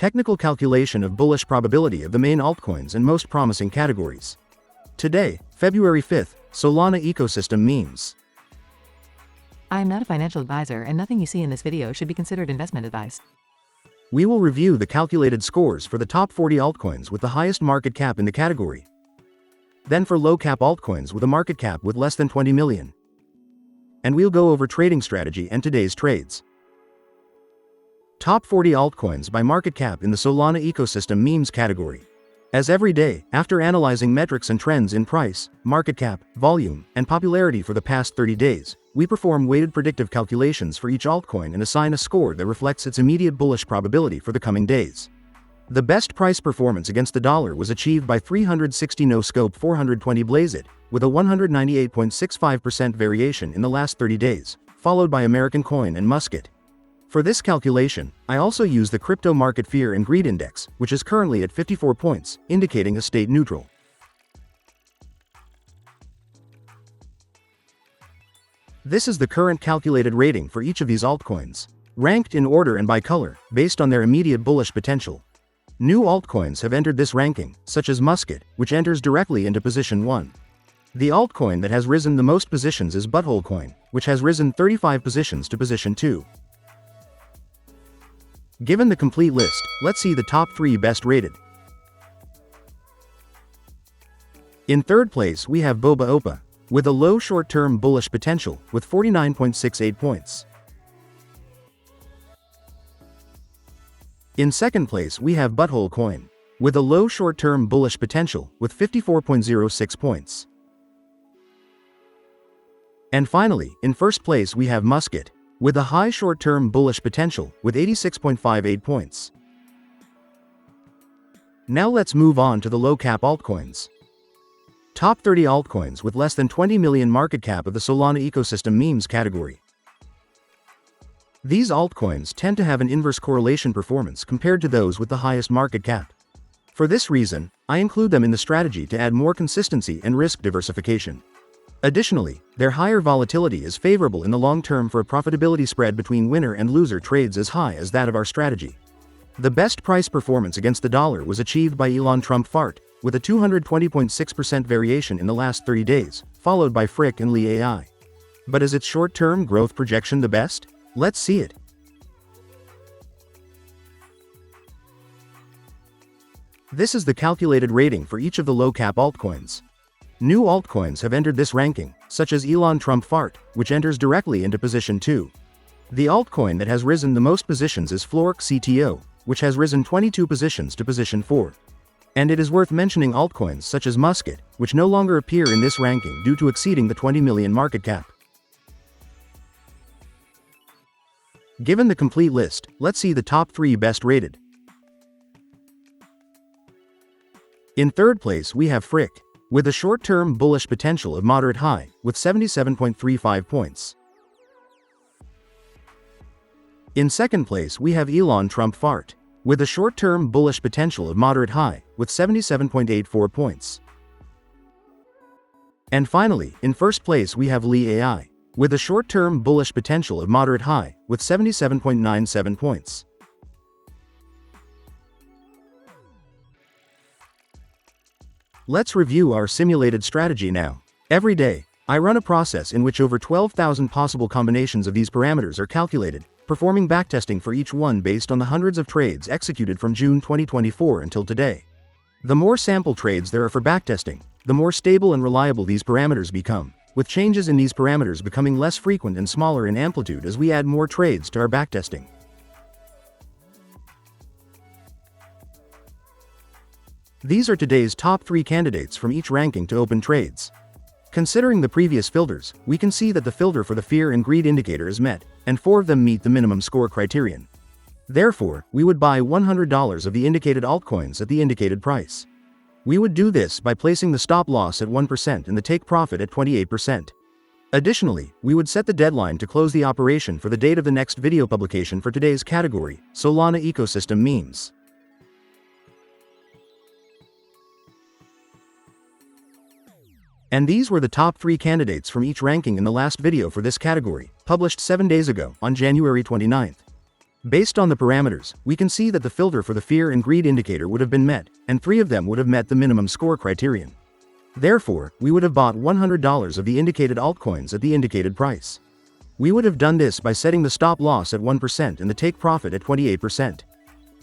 technical calculation of bullish probability of the main altcoins and most promising categories. Today, February 5th, Solana ecosystem memes. I am not a financial advisor and nothing you see in this video should be considered investment advice. We will review the calculated scores for the top 40 altcoins with the highest market cap in the category. Then for low cap altcoins with a market cap with less than 20 million. And we'll go over trading strategy and today's trades. Top 40 altcoins by market cap in the Solana ecosystem memes category. As every day, after analyzing metrics and trends in price, market cap, volume, and popularity for the past 30 days, we perform weighted predictive calculations for each altcoin and assign a score that reflects its immediate bullish probability for the coming days. The best price performance against the dollar was achieved by 360 no-scope 420 Blaze It, with a 198.65% variation in the last 30 days, followed by American Coin and Musk It. For this calculation, I also use the Crypto Market Fear and Greed Index, which is currently at 54 points, indicating a state neutral. This is the current calculated rating for each of these altcoins, ranked in order and by color, based on their immediate bullish potential. New altcoins have entered this ranking, such as Musk It, which enters directly into position 1. The altcoin that has risen the most positions is Butthole Coin, which has risen 35 positions to position 2. Given the complete list, let's see the top 3 best rated. In third place we have Boba Oppa, with a low short-term bullish potential, with 49.68 points. In second place we have Butthole Coin, with a low short-term bullish potential, with 54.06 points. And finally, in first place we have Musk It, with a high short-term bullish potential, with 86.58 points. Now let's move on to the low-cap altcoins. Top 30 altcoins with less than 20 million market cap of the Solana ecosystem memes category. These altcoins tend to have an inverse correlation performance compared to those with the highest market cap. For this reason, I include them in the strategy to add more consistency and risk diversification. Additionally, their higher volatility is favorable in the long term for a profitability spread between winner and loser trades as high as that of our strategy. The best price performance against the dollar was achieved by Elon Trump Fart, with a 220.6% variation in the last 30 days, followed by FRIC and LEA AI. But is its short-term growth projection the best? Let's see it. This is the calculated rating for each of the low-cap altcoins. New altcoins have entered this ranking, such as Elon Trump Fart, which enters directly into position 2. The altcoin that has risen the most positions is FRIC CTO, which has risen 22 positions to position 4. And it is worth mentioning altcoins such as Musk It, which no longer appear in this ranking due to exceeding the 20 million market cap. Given the complete list, let's see the top 3 best rated. In third place we have FRIC, with a short-term bullish potential of moderate high, with 77.35 points. In second place we have Elon Trump Fart, with a short-term bullish potential of moderate high, with 77.84 points. And finally, in first place we have LEA AI, with a short-term bullish potential of moderate high, with 77.97 points. Let's review our simulated strategy now. Every day, I run a process in which over 12,000 possible combinations of these parameters are calculated, performing backtesting for each one based on the hundreds of trades executed from June 2024 until today. The more sample trades there are for backtesting, the more stable and reliable these parameters become, with changes in these parameters becoming less frequent and smaller in amplitude as we add more trades to our backtesting. These are today's top 3 candidates from each ranking to open trades. Considering the previous filters, we can see that the filter for the fear and greed indicator is met, and 4 of them meet the minimum score criterion. Therefore, we would buy $100 of the indicated altcoins at the indicated price. We would do this by placing the stop loss at 1% and the take profit at 28%. Additionally, we would set the deadline to close the operation for the date of the next video publication for today's category, Solana ecosystem memes. And these were the top 3 candidates from each ranking in the last video for this category, published 7 days ago, on January 29th. Based on the parameters, we can see that the filter for the fear and greed indicator would have been met, and 3 of them would have met the minimum score criterion. Therefore, we would have bought $100 of the indicated altcoins at the indicated price. We would have done this by setting the stop loss at 1% and the take profit at 28%.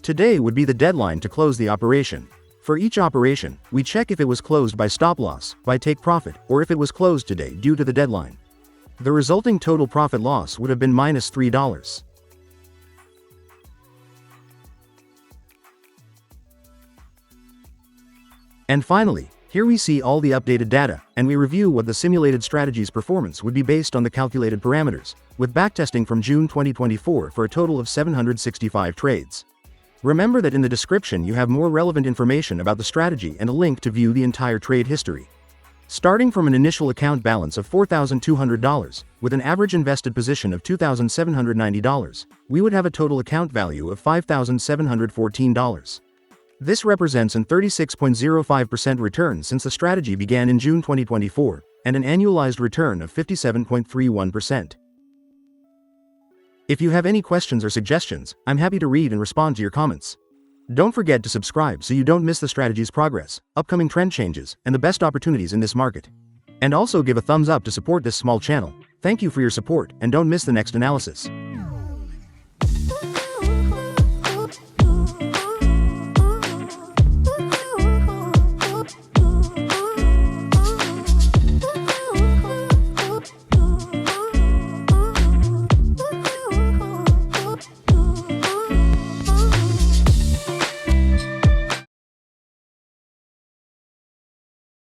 Today would be the deadline to close the operation. For each operation, we check if it was closed by stop loss, by take profit, or if it was closed today due to the deadline. The resulting total profit loss would have been minus $3. And finally, here we see all the updated data, and we review what the simulated strategy's performance would be based on the calculated parameters, with backtesting from June 2024 for a total of 765 trades. Remember that in the description you have more relevant information about the strategy and a link to view the entire trade history. Starting from an initial account balance of $4,200, with an average invested position of $2,790, we would have a total account value of $5,714. This represents an 36.05% return since the strategy began in June 2024, and an annualized return of 57.31%. If you have any questions or suggestions, I'm happy to read and respond to your comments. Don't forget to subscribe so you don't miss the strategy's progress, upcoming trend changes, and the best opportunities in this market. And also give a thumbs up to support this small channel. Thank you for your support, and don't miss the next analysis.